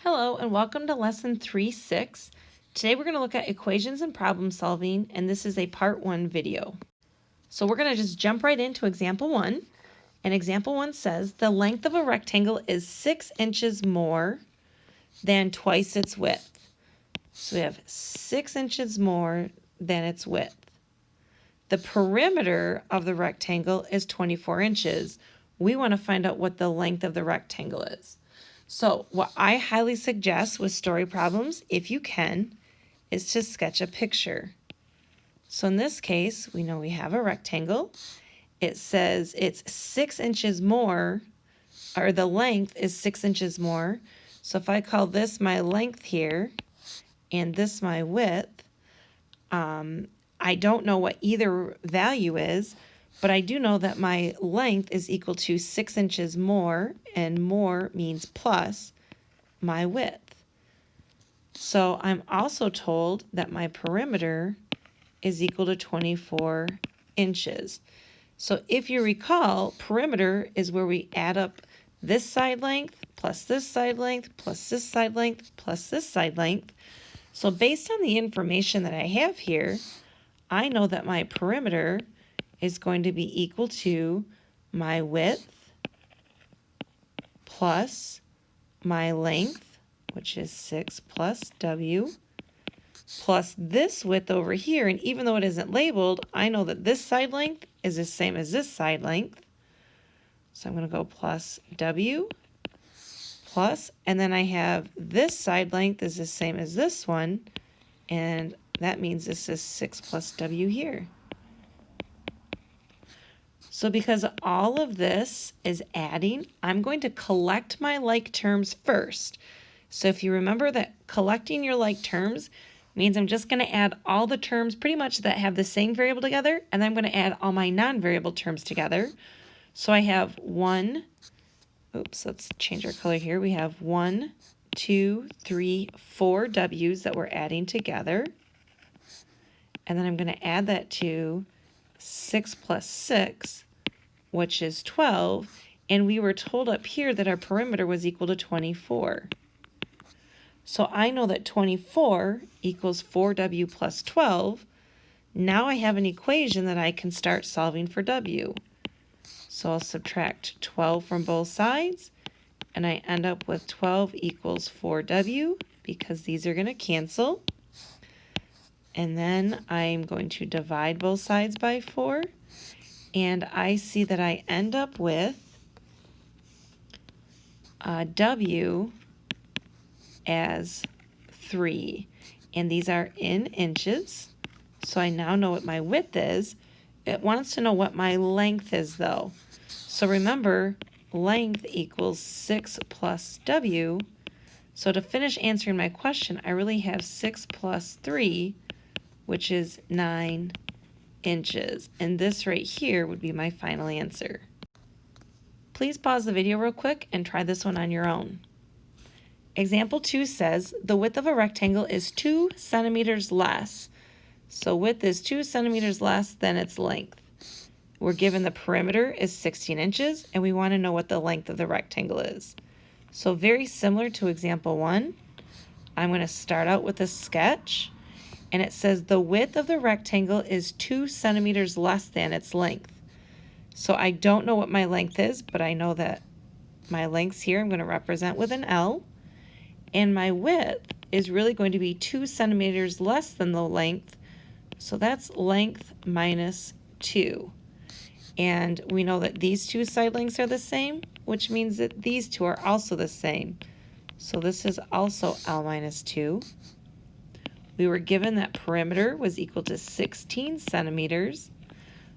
Hello and welcome to lesson 3-6. Today we're going to look at equations and problem solving, and this is a part 1 video. So we're going to just jump right into example 1. And example 1 says the length of a rectangle is 6 inches more than twice its width. So we have 6 inches more than its width. The perimeter of the rectangle is 24 inches. We want to find out what the length of the rectangle is. So what I highly suggest with story problems, if you can, is to sketch a picture. So in this case, we know we have a rectangle. It says it's 6 inches more, or the length is 6 inches more. So if I call this my length here, and this my width, I don't know what either value is, but I do know that my length is equal to 6 inches more, and more means plus my width. So I'm also told that my perimeter is equal to 24 inches. So if you recall, perimeter is where we add up this side length, plus this side length, plus this side length, plus this side length. So based on the information that I have here, I know that my perimeter is going to be equal to my width plus my length, which is 6 plus W, plus this width over here. And even though it isn't labeled, I know that this side length is the same as this side length. So I'm going to go plus W, plus, and then I have this side length is the same as this one, and that means this is 6 plus W here. So because all of this is adding, I'm going to collect my like terms first. So if you remember that collecting your like terms means I'm just going to add all the terms pretty much that have the same variable together, and then I'm going to add all my non-variable terms together. So I have let's change our color here. We have 1, 2, 3, 4 W's that we're adding together. And then I'm going to add that to 6 plus 6, which is 12, and we were told up here that our perimeter was equal to 24. So I know that 24 equals 4W plus 12. Now I have an equation that I can start solving for W. So I'll subtract 12 from both sides, and I end up with 12 equals 4W because these are going to cancel. And then I'm going to divide both sides by 4. And I see that I end up with W as 3. And these are in inches. So I now know what my width is. It wants to know what my length is, though. So remember, length equals 6 plus W. So to finish answering my question, I really have 6 plus 3, which is 9 inches. And this right here would be my final answer. Please pause the video real quick and try this one on your own. Example 2 says the width of a rectangle is 2 centimeters less. So width is 2 centimeters less than its length. We're given the perimeter is 16 inches, and we want to know what the length of the rectangle is. So very similar to example 1, I'm going to start out with a sketch. And it says the width of the rectangle is 2 centimeters less than its length. So I don't know what my length is, but I know that my lengths here I'm going to represent with an L. And my width is really going to be 2 centimeters less than the length. So that's length minus 2. And we know that these two side lengths are the same, which means that these two are also the same. So this is also L minus 2. We were given that perimeter was equal to 16 centimeters.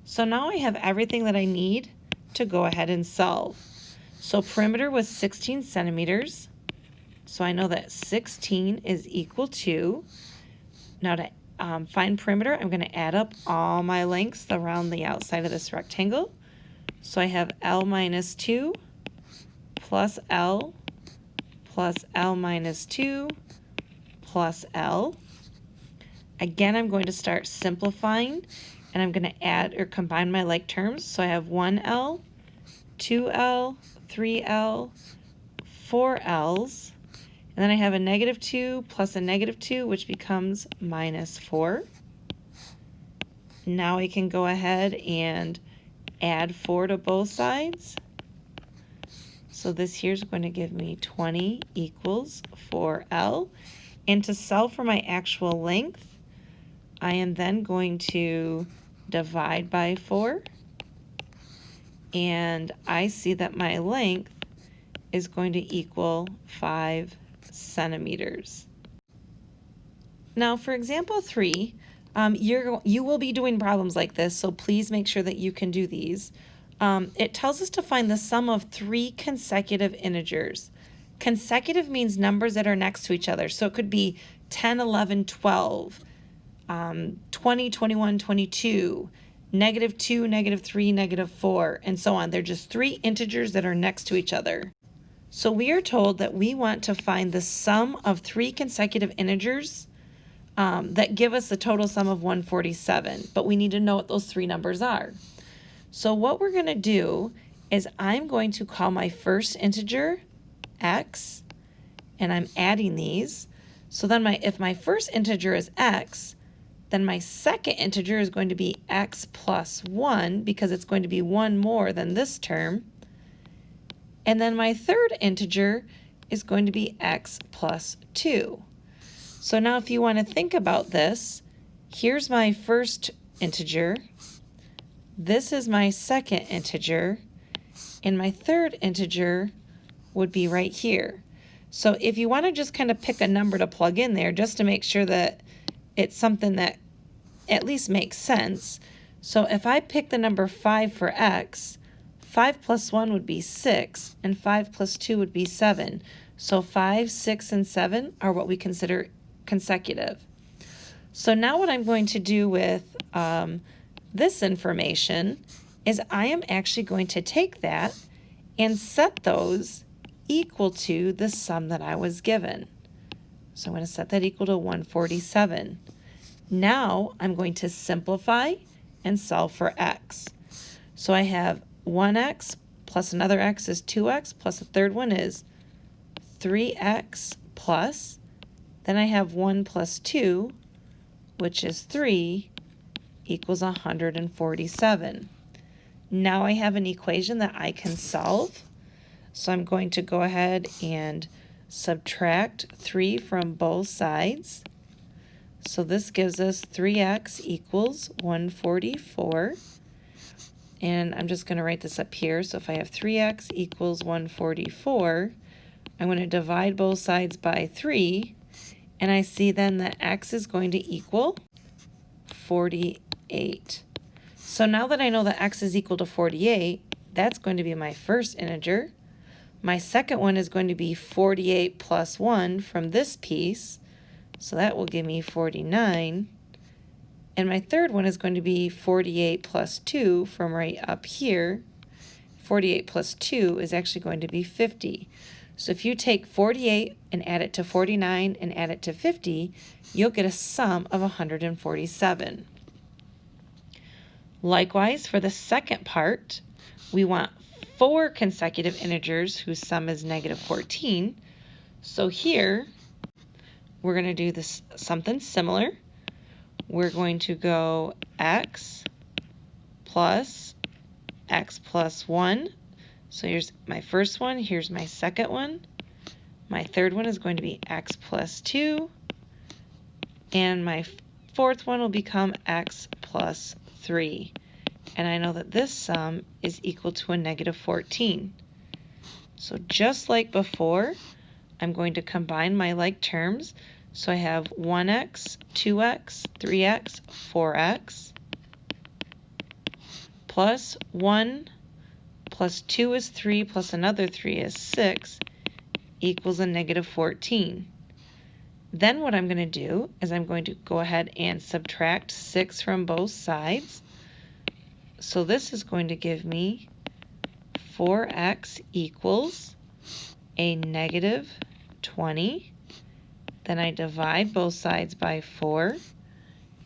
So now I have everything that I need to go ahead and solve. So perimeter was 16 centimeters. So I know that 16 is equal to, now to find perimeter, I'm going to add up all my lengths around the outside of this rectangle. So I have L minus 2 plus L minus 2 plus L. Again, I'm going to start simplifying, and I'm going to add or combine my like terms. So I have 1L, 2L, 3L, 4Ls, And then I have a negative 2 plus a negative 2, which becomes minus 4. Now I can go ahead and add 4 to both sides. So this here is going to give me 20 equals 4L. And to solve for my actual length, I am then going to divide by 4. And I see that my length is going to equal 5 centimeters. Now for example 3, you will be doing problems like this, so please make sure that you can do these. It tells us to find the sum of 3 consecutive integers. Consecutive means numbers that are next to each other, so it could be 10, 11, 12, 20, 21, 22, negative 2, negative 3, negative 4, and so on. They're just 3 integers that are next to each other. So we are told that we want to find the sum of 3 consecutive integers that give us the total sum of 147, but we need to know what those 3 numbers are. So what we're going to do is I'm going to call my first integer x, and I'm adding these. So then if my first integer is x, then my second integer is going to be x plus 1, because it's going to be 1 more than this term. And then my third integer is going to be x plus 2. So now if you want to think about this, here's my first integer, this is my second integer, and my third integer would be right here. So if you want to just kind of pick a number to plug in there just to make sure that it's something that at least makes sense. So if I pick the number 5 for x, 5 plus 1 would be 6, and 5 plus 2 would be 7. So 5, 6, and 7 are what we consider consecutive. So now what I'm going to do with this information is I am actually going to take that and set those equal to the sum that I was given. So I'm going to set that equal to 147. Now I'm going to simplify and solve for x. So I have 1x plus another x is 2x, plus a third one is 3x plus, then I have 1 plus 2, which is 3, equals 147. Now I have an equation that I can solve. So I'm going to go ahead and subtract 3 from both sides. So this gives us 3x equals 144. And I'm just going to write this up here. So if I have 3x equals 144, I'm going to divide both sides by 3. And I see then that x is going to equal 48. So now that I know that x is equal to 48, that's going to be my first integer. My second one is going to be 48 plus 1 from this piece. So that will give me 49. And my third one is going to be 48 plus 2 from right up here. 48 plus 2 is actually going to be 50. So if you take 48 and add it to 49 and add it to 50, you'll get a sum of 147. Likewise, for the second part, we want 4 consecutive integers whose sum is negative 14. So here, we're going to do this something similar. We're going to go x plus 1. So here's my first one, here's my second one. My third one is going to be x plus 2. And my fourth one will become x plus 3. And I know that this sum is equal to a negative 14. So just like before, I'm going to combine my like terms. So I have 1x, 2x, 3x, 4x, plus 1 plus 2 is 3, plus another 3 is 6, equals a negative 14. Then what I'm going to do is I'm going to go ahead and subtract 6 from both sides. So this is going to give me 4x equals a negative 20. Then I divide both sides by 4,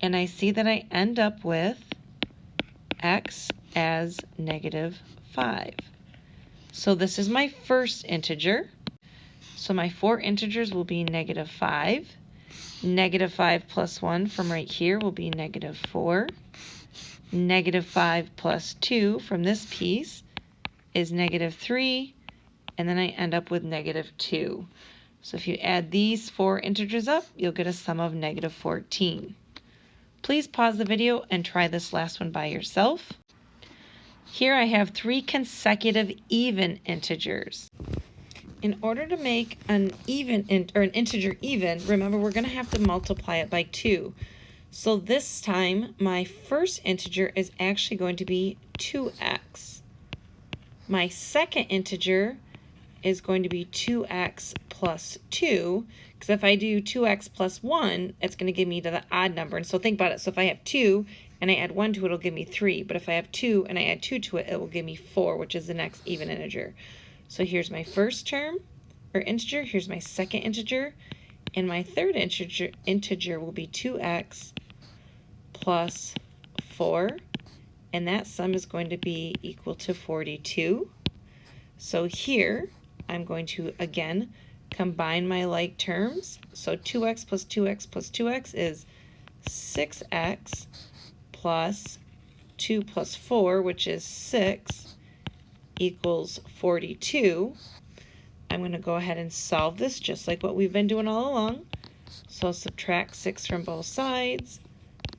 and I see that I end up with x as negative 5. So this is my first integer. So my 4 integers will be negative 5. Negative 5 plus 1 from right here will be negative 4. Negative 5 plus 2 from this piece is negative 3. And then I end up with negative 2. So if you add these 4 integers up, you'll get a sum of negative 14. Please pause the video and try this last one by yourself. Here I have 3 consecutive even integers. In order to make an integer even, remember we're going to have to multiply it by 2. So this time my first integer is actually going to be 2x. My second integer is going to be 2x plus 2, because if I do 2x plus 1, it's going to give me the odd number. And so think about it. So if I have 2 and I add 1 to it, it'll give me 3. But if I have 2 and I add 2 to it, it will give me 4, which is the next even integer. So here's my first term, or integer. Here's my second integer. And my third integer will be 2x plus 4. And that sum is going to be equal to 42. So here, I'm going to, again, combine my like terms. So 2x plus 2x plus 2x is 6x plus 2 plus 4, which is 6, equals 42. I'm going to go ahead and solve this just like what we've been doing all along. So subtract 6 from both sides.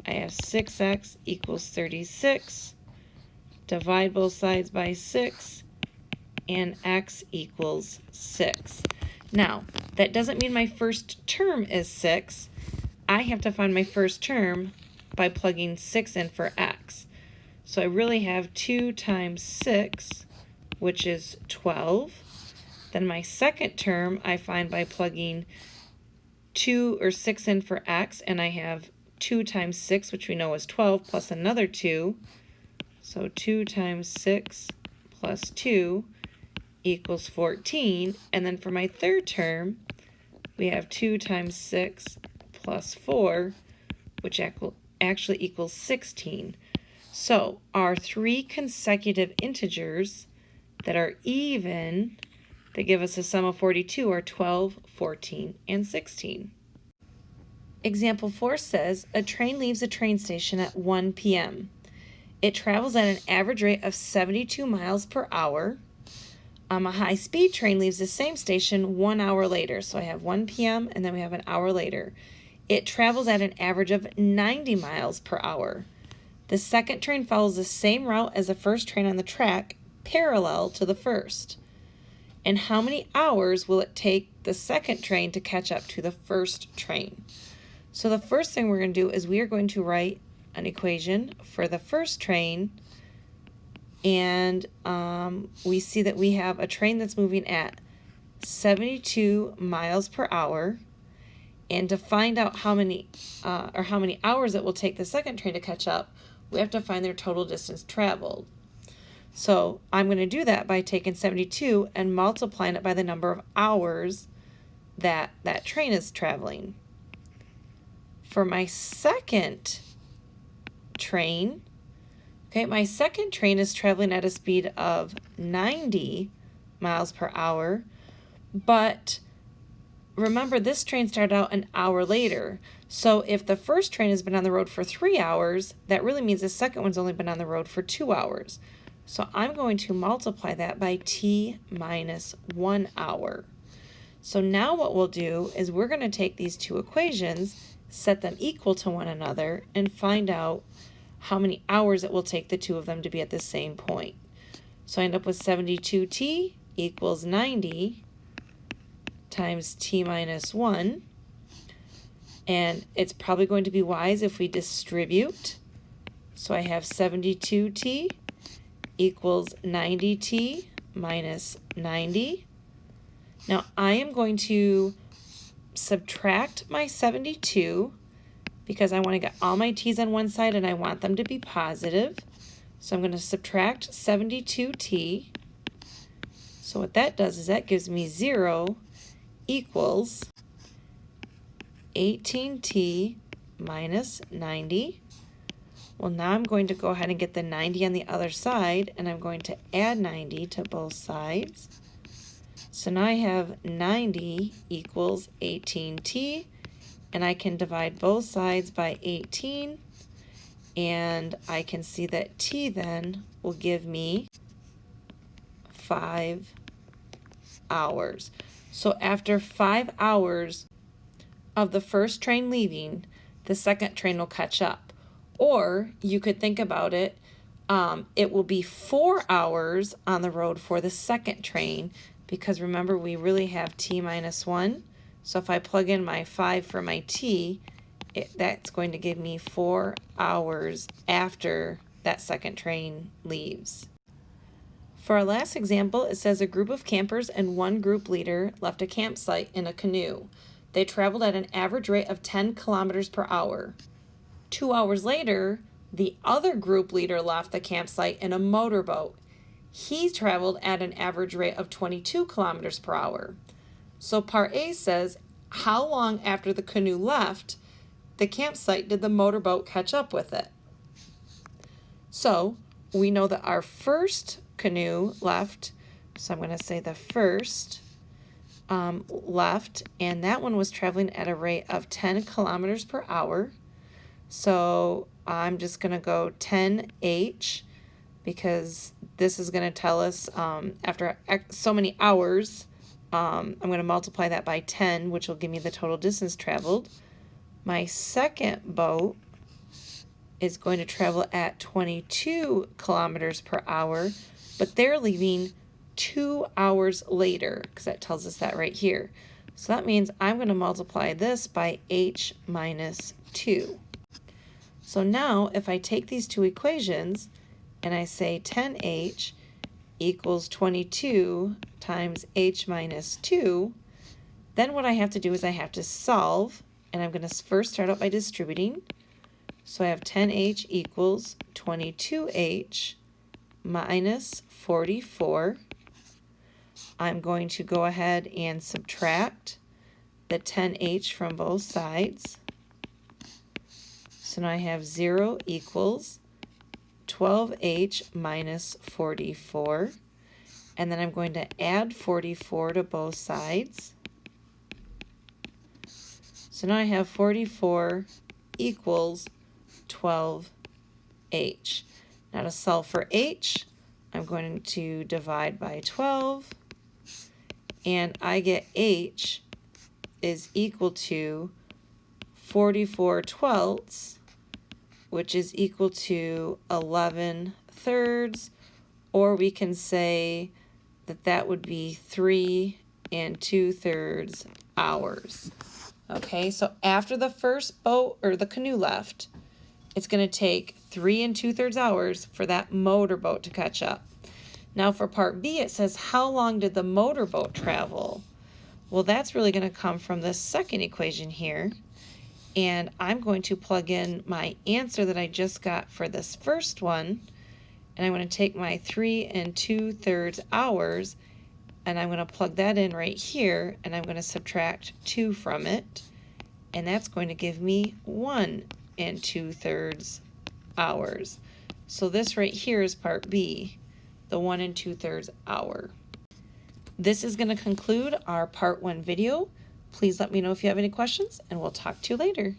I have 6x equals 36. Divide both sides by 6. And x equals 6. Now, that doesn't mean my first term is 6. I have to find my first term by plugging 6 in for x. So I really have 2 times 6, which is 12. Then my second term I find by plugging 2 or 6 in for x, and I have 2 times 6, which we know is 12, plus another 2. So 2 times 6 plus 2 equals 14. And then for my third term, we have 2 times 6 plus 4, which actually equals 16. So our 3 consecutive integers that are even, that give us a sum of 42, are 12, 14, and 16. Example 4 says, a train leaves a train station at 1 p.m. It travels at an average rate of 72 miles per hour. A high-speed train leaves the same station 1 hour later. So I have 1 p.m. and then we have an hour later. It travels at an average of 90 miles per hour. The second train follows the same route as the first train on the track, parallel to the first. And how many hours will it take the second train to catch up to the first train? So the first thing we're going to do is we are going to write an equation for the first train. And we see that we have a train that's moving at 72 miles per hour. And to find out how many hours it will take the second train to catch up, we have to find their total distance traveled. So I'm going to do that by taking 72 and multiplying it by the number of hours that that train is traveling. For my second train, okay, my second train is traveling at a speed of 90 miles per hour, but remember this train started out an hour later. So if the first train has been on the road for 3 hours, that really means the second one's only been on the road for 2 hours. So I'm going to multiply that by t minus 1 hour. So now what we'll do is we're going to take these two equations, set them equal to one another, and find out how many hours it will take the two of them to be at the same point. So I end up with 72t equals 90 times t minus 1. And it's probably going to be wise if we distribute. So I have 72t equals 90t minus 90. Now I am going to subtract my 72 because I want to get all my t's on one side and I want them to be positive. So I'm going to subtract 72t. So what that does is that gives me 0 equals 18t minus 90. Well, now I'm going to go ahead and get the 90 on the other side, and I'm going to add 90 to both sides. So now I have 90 equals 18t, and I can divide both sides by 18, and I can see that t then will give me 5 hours. So after 5 hours of the first train leaving, the second train will catch up. Or you could think about it, it will be 4 hours on the road for the second train, because remember we really have t minus 1. So if I plug in my 5 for my t, that's going to give me 4 hours after that second train leaves. For our last example, it says a group of campers and one group leader left a campsite in a canoe. They traveled at an average rate of 10 kilometers per hour. 2 hours later, the other group leader left the campsite in a motorboat. He traveled at an average rate of 22 kilometers per hour. So part A says, how long after the canoe left the campsite did the motorboat catch up with it? So we know that our first canoe left, so I'm going to say the first left, and that one was traveling at a rate of 10 kilometers per hour. So I'm just going to go 10h, because this is going to tell us after so many hours, I'm going to multiply that by 10, which will give me the total distance traveled. My second boat is going to travel at 22 kilometers per hour, but they're leaving 2 hours later, because that tells us that right here. So that means I'm going to multiply this by h minus 2. So now if I take these two equations and I say 10h equals 22 times h minus 2, then what I have to do is I have to solve, and I'm going to first start out by distributing. So I have 10h equals 22h minus 44. I'm going to go ahead and subtract the 10h from both sides. So now I have 0 equals 12h minus 44. And then I'm going to add 44 to both sides. So now I have 44 equals 12h. Now to solve for h, I'm going to divide by 12, and I get h is equal to 44 twelfths, which is equal to 11 thirds, or we can say that that would be 3 2/3 hours. Okay, so after the first boat or the canoe left, it's going to take 3 2/3 hours for that motorboat to catch up. Now for part B, it says, how long did the motorboat travel? Well, that's really going to come from this second equation here. And I'm going to plug in my answer that I just got for this first one. And I'm going to take my 3 2/3 hours, and I'm going to plug that in right here, and I'm going to subtract 2 from it. And that's going to give me 1 2/3 hours. So this right here is part B, the 1 2/3 hour. This is going to conclude our part 1 video. Please let me know if you have any questions, and we'll talk to you later.